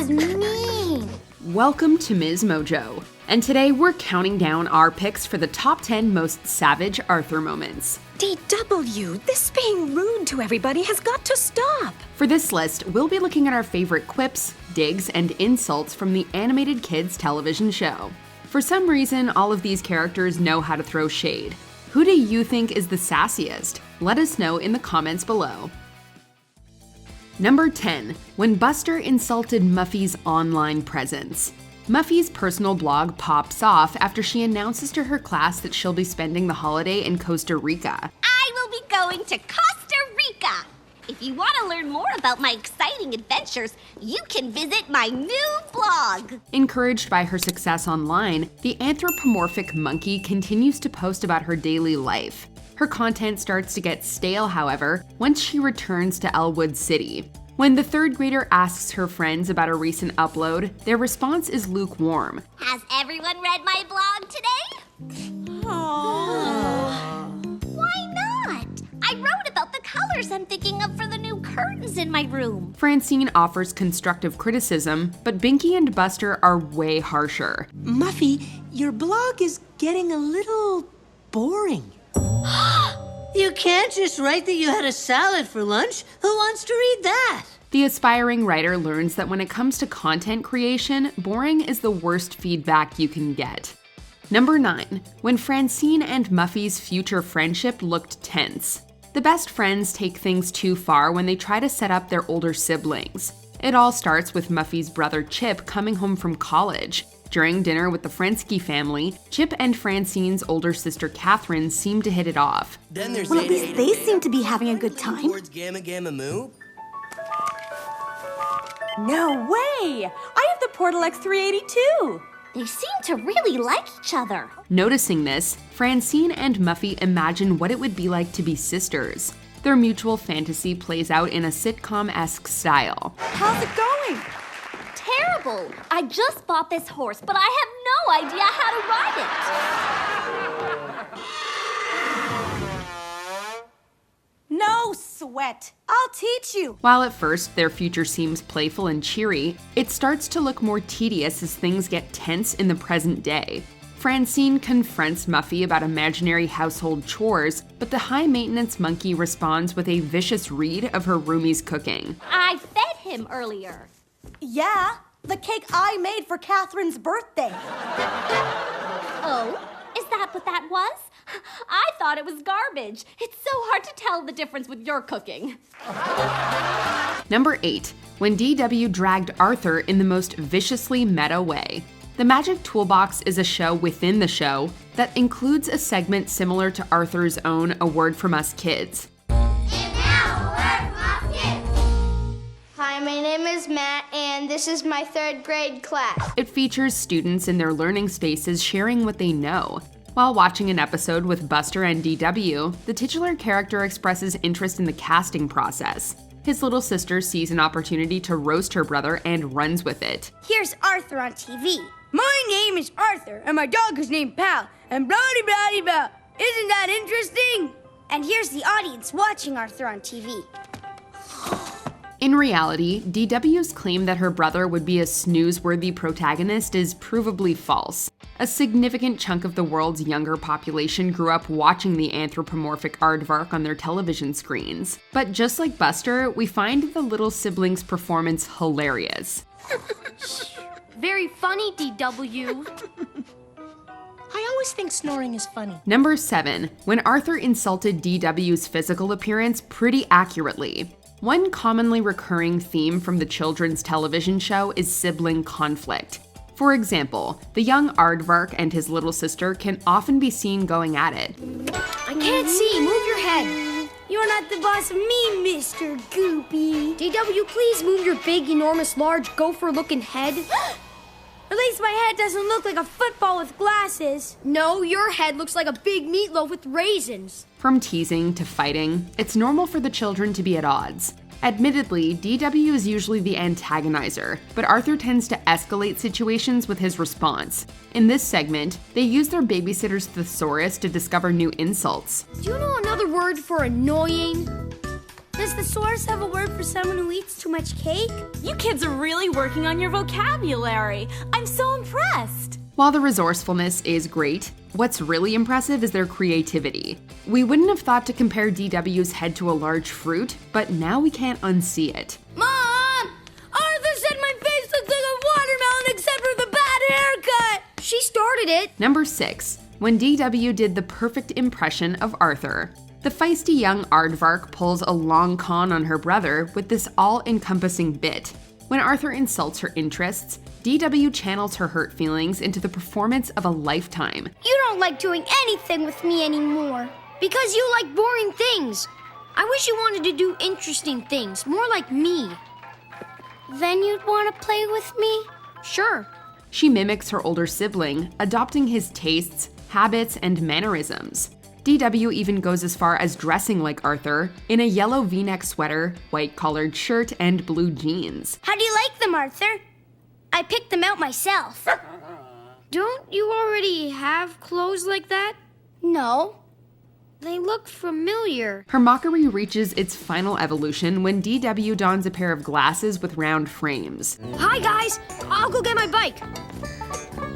is mean. Welcome to MsMojo, and today we're counting down our picks for the top 10 most savage Arthur moments. DW, this being rude to everybody has got to stop. For this list, we'll be looking at our favorite quips, digs, and insults from the animated kids television show. For some reason, all of these characters know how to throw shade. Who do you think is the sassiest? Let us know in the comments below. Number 10. When Buster insulted Muffy's online presence. Muffy's personal blog pops off after she announces to her class that she'll be spending the holiday in Costa Rica. I will be going to Costa Rica. If you want to learn more about my exciting adventures, you can visit my new blog. Encouraged by her success online, the anthropomorphic monkey continues to post about her daily life. Her content starts to get stale, however, once she returns to Elwood City. When the third grader asks her friends about a recent upload, their response is lukewarm. Has everyone read my blog today? Why not? I wrote about the colors I'm thinking of for the new curtains in my room. Francine offers constructive criticism, but Binky and Buster are way harsher. Muffy, your blog is getting a little boring. You can't just write that you had a salad for lunch. Who wants to read that? The aspiring writer learns that when it comes to content creation, boring is the worst feedback you can get. Number 9. When Francine and Muffy's future friendship looked tense. The best friends take things too far when they try to set up their older siblings. It all starts with Muffy's brother Chip coming home from college. During dinner with the Frensky family, Chip and Francine's older sister Catherine seem to hit it off. Well, at least they seem to be having a good time. No way! I have the Portal X382. They seem to really like each other. Noticing this, Francine and Muffy imagine what it would be like to be sisters. Their mutual fantasy plays out in a sitcom-esque style. How's it going? Terrible. I just bought this horse, but I have no idea how to ride it. No sweat. I'll teach you. While at first their future seems playful and cheery, it starts to look more tedious as things get tense in the present day. Francine confronts Muffy about imaginary household chores, but the high-maintenance monkey responds with a vicious read of her roomie's cooking. I fed him earlier. Yeah, the cake I made for Catherine's birthday. Oh, is that what that was? I thought it was garbage. It's so hard to tell the difference with your cooking. Number 8. When DW dragged Arthur in the most viciously meta way. The Magic Toolbox is a show within the show that includes a segment similar to Arthur's own A Word From Us Kids. Hi, my name is Matt, and this is my 3rd grade class. It features students in their learning spaces sharing what they know. While watching an episode with Buster and DW, the titular character expresses interest in the casting process. His little sister sees an opportunity to roast her brother and runs with it. Here's Arthur on TV. My name is Arthur, and my dog is named Pal, and blah-de-blah-de-blah. Isn't that interesting? And here's the audience watching Arthur on TV. In reality, DW's claim that her brother would be a snooze-worthy protagonist is provably false. A significant chunk of the world's younger population grew up watching the anthropomorphic aardvark on their television screens. But just like Buster, we find the little sibling's performance hilarious. Very funny, DW. I always think snoring is funny. Number 7. When Arthur insulted DW's physical appearance pretty accurately. One commonly recurring theme from the children's television show is sibling conflict. For example, the young aardvark and his little sister can often be seen going at it. I can't see. Move your head. You're not the boss of me, Mr. Goopy. DW, please move your big, enormous, large, gopher-looking head. At least my head doesn't look like a football with glasses. No, your head looks like a big meatloaf with raisins. From teasing to fighting, it's normal for the children to be at odds. Admittedly, DW is usually the antagonizer, but Arthur tends to escalate situations with his response. In this segment, they use their babysitter's thesaurus to discover new insults. Do you know another word for annoying? Does the source have a word for someone who eats too much cake? You kids are really working on your vocabulary. I'm so impressed. While the resourcefulness is great, what's really impressive is their creativity. We wouldn't have thought to compare DW's head to a large fruit, but now we can't unsee it. Mom! Arthur said my face looks like a watermelon except for the bad haircut! She started it. Number 6. When DW did the perfect impression of Arthur. The feisty young aardvark pulls a long con on her brother with this all-encompassing bit. When Arthur insults her interests, DW channels her hurt feelings into the performance of a lifetime. You don't like doing anything with me anymore because you like boring things. I wish you wanted to do interesting things, more like me. Then you'd want to play with me? Sure. She mimics her older sibling, adopting his tastes, habits, and mannerisms. DW even goes as far as dressing like Arthur in a yellow V-neck sweater, white-collared shirt, and blue jeans. How do you like them, Arthur? I picked them out myself. Don't you already have clothes like that? No. They look familiar. Her mockery reaches its final evolution when DW dons a pair of glasses with round frames. Hi, guys. I'll go get my bike.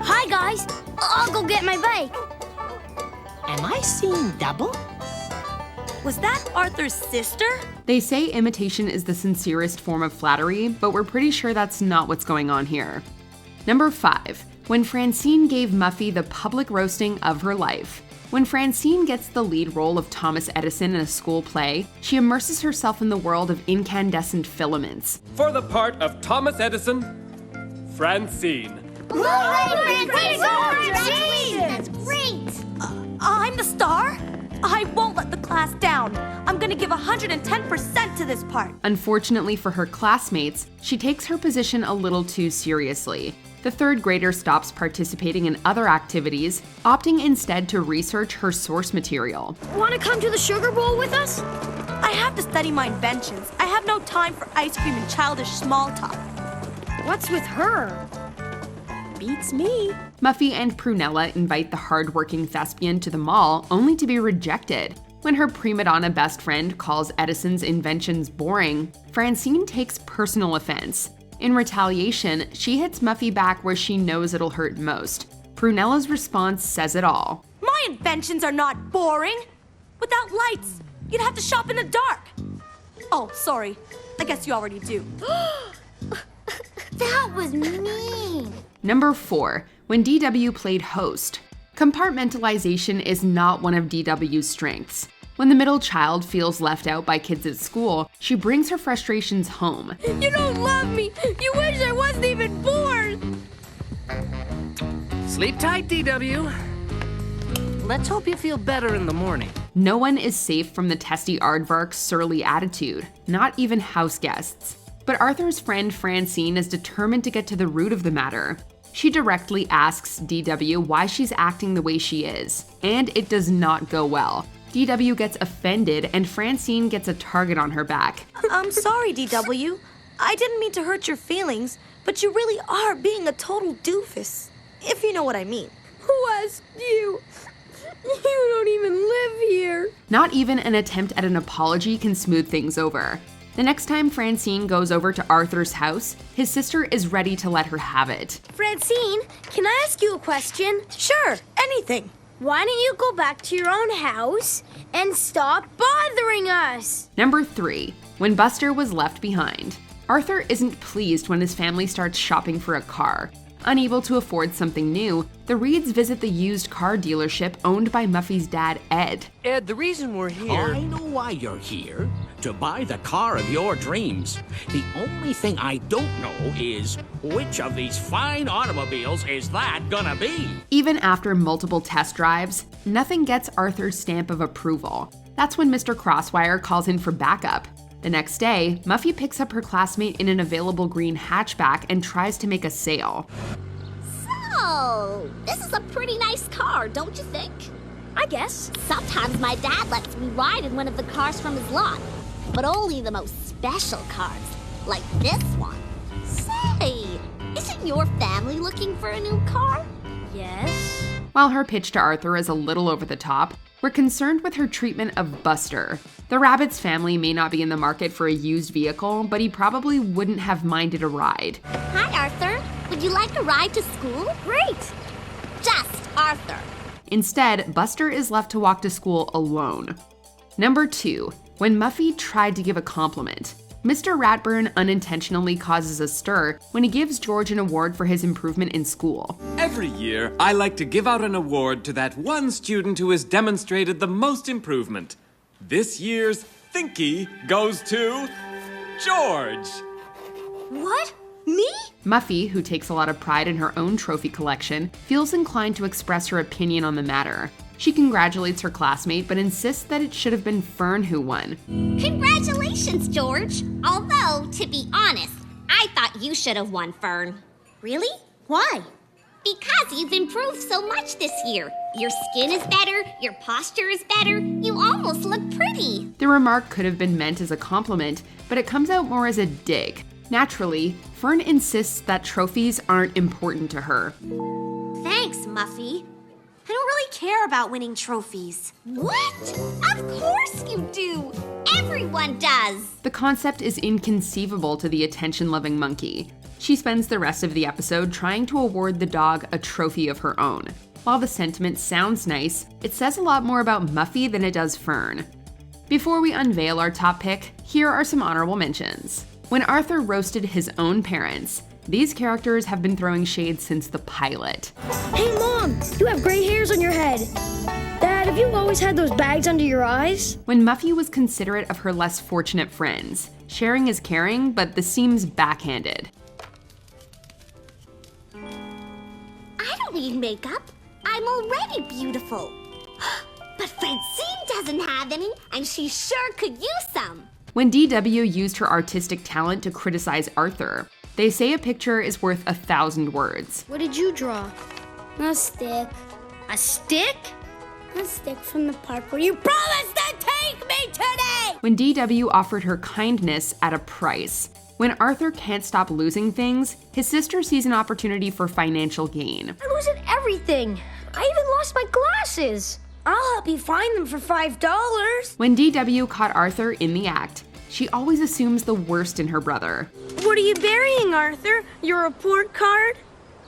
Hi, guys. I'll go get my bike. Am I seeing double? Was that Arthur's sister? They say imitation is the sincerest form of flattery, but we're pretty sure that's not what's going on here. Number 5. When Francine gave Muffy the public roasting of her life. When Francine gets the lead role of Thomas Edison in a school play, she immerses herself in the world of incandescent filaments. For the part of Thomas Edison, Francine. Congratulations! Great! I'm the star? I won't let the class down. I'm gonna give 110% to this part. Unfortunately for her classmates, she takes her position a little too seriously. The third grader stops participating in other activities, opting instead to research her source material. Want to come to the Sugar Bowl with us? I have to study my inventions. I have no time for ice cream and childish small talk. What's with her? Beats me. Muffy and Prunella invite the hard-working thespian to the mall, only to be rejected. When her prima donna best friend calls Edison's inventions boring, Francine takes personal offense. In retaliation, she hits Muffy back where she knows it'll hurt most. Prunella's response says it all. My inventions are not boring. Without lights, you'd have to shop in the dark. Oh, sorry. I guess you already do. That was mean. Number 4. When DW played host. Compartmentalization is not one of DW's strengths. When the middle child feels left out by kids at school, she brings her frustrations home. You don't love me. You wish I wasn't even born. Sleep tight, DW. Let's hope you feel better in the morning. No one is safe from the testy aardvark's surly attitude, not even house guests. But Arthur's friend Francine is determined to get to the root of the matter. She directly asks DW why she's acting the way she is, and it does not go well. DW gets offended and Francine gets a target on her back. I'm sorry, DW. I didn't mean to hurt your feelings, but you really are being a total doofus, if you know what I mean. Who asked you? You don't even live here. Not even an attempt at an apology can smooth things over. The next time Francine goes over to Arthur's house, his sister is ready to let her have it. Francine, can I ask you a question? Sure, anything. Why don't you go back to your own house and stop bothering us? Number 3. When Buster was left behind. Arthur isn't pleased when his family starts shopping for a car. Unable to afford something new, the Reeds visit the used car dealership owned by Muffy's dad, Ed. Ed, the reason we're here... I know why you're here. To buy the car of your dreams. The only thing I don't know is which of these fine automobiles is that gonna be? Even after multiple test drives, nothing gets Arthur's stamp of approval. That's when Mr. Crosswire calls in for backup. The next day, Muffy picks up her classmate in an available green hatchback and tries to make a sale. So, this is a pretty nice car, don't you think? I guess. Sometimes my dad lets me ride in one of the cars from his lot, but only the most special cars, like this one. Say, isn't your family looking for a new car? Yes. While her pitch to Arthur is a little over the top, we're concerned with her treatment of Buster. The rabbit's family may not be in the market for a used vehicle, but he probably wouldn't have minded a ride. Hi, Arthur. Would you like a ride to school? Great. Just Arthur. Instead, Buster is left to walk to school alone. Number 2. When Muffy tried to give a compliment. Mr. Ratburn unintentionally causes a stir when he gives George an award for his improvement in school. Every year, I like to give out an award to that one student who has demonstrated the most improvement. This year's Thinky goes to George. What? Me? Muffy, who takes a lot of pride in her own trophy collection, feels inclined to express her opinion on the matter. She congratulates her classmate, but insists that it should have been Fern who won. Congratulations, George. Although, to be honest, I thought you should have won, Fern. Really? Why? Because you've improved so much this year. Your skin is better, your posture is better, you almost look pretty. The remark could have been meant as a compliment, but it comes out more as a dig. Naturally, Fern insists that trophies aren't important to her. Thanks, Muffy. I don't really care about winning trophies. What? Of course you do. Everyone does. The concept is inconceivable to the attention-loving monkey. She spends the rest of the episode trying to award the dog a trophy of her own. While the sentiment sounds nice, it says a lot more about Muffy than it does Fern. Before we unveil our top pick, here are some honorable mentions. When Arthur roasted his own parents, these characters have been throwing shade since the pilot. Hey, Mom, you have gray hairs on your head. Dad, have you always had those bags under your eyes? When Muffy was considerate of her less fortunate friends, sharing is caring, but this seems backhanded. I don't need makeup. I'm already beautiful. But Francine doesn't have any, and she sure could use some. When DW used her artistic talent to criticize Arthur, they say a picture is worth 1,000 words. What did you draw? A stick. A stick? A stick from the park where you promised to take me today! When DW offered her kindness at a price. When Arthur can't stop losing things, his sister sees an opportunity for financial gain. I'm losing everything. I even lost my glasses. I'll help you find them for $5. When DW caught Arthur in the act, she always assumes the worst in her brother. What are you burying, Arthur? Your report card?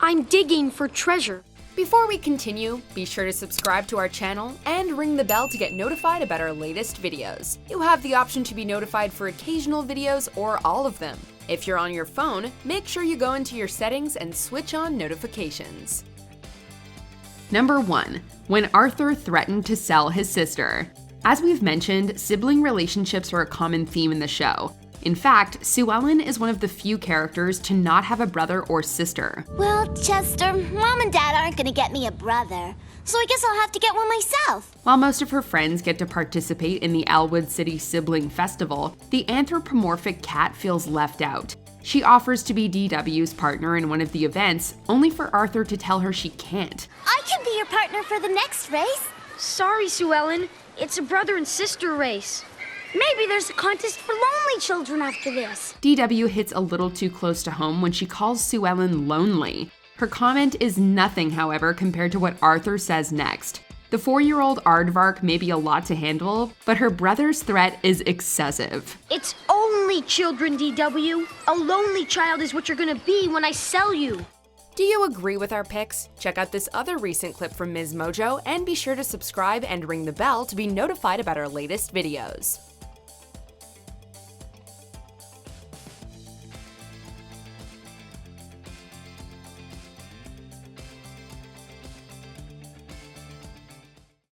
I'm digging for treasure. Before we continue, be sure to subscribe to our channel and ring the bell to get notified about our latest videos. You have the option to be notified for occasional videos or all of them. If you're on your phone, make sure you go into your settings and switch on notifications. Number 1. When Arthur threatened to sell his sister. As we've mentioned, sibling relationships are a common theme in the show. In fact, Sue Ellen is one of the few characters to not have a brother or sister. Well, Chester, Mom and Dad aren't gonna get me a brother, so I guess I'll have to get one myself. While most of her friends get to participate in the Elwood City Sibling Festival, the anthropomorphic cat feels left out. She offers to be DW's partner in one of the events, only for Arthur to tell her she can't. I can be your partner for the next race. Sorry, Sue Ellen. It's a brother and sister race. Maybe there's a contest for lonely children after this. DW hits a little too close to home when she calls Sue Ellen lonely. Her comment is nothing, however, compared to what Arthur says next. The 4-year-old aardvark may be a lot to handle, but her brother's threat is excessive. It's only children, DW. A lonely child is what you're gonna be when I sell you. Do you agree with our picks? Check out this other recent clip from MsMojo and be sure to subscribe and ring the bell to be notified about our latest videos.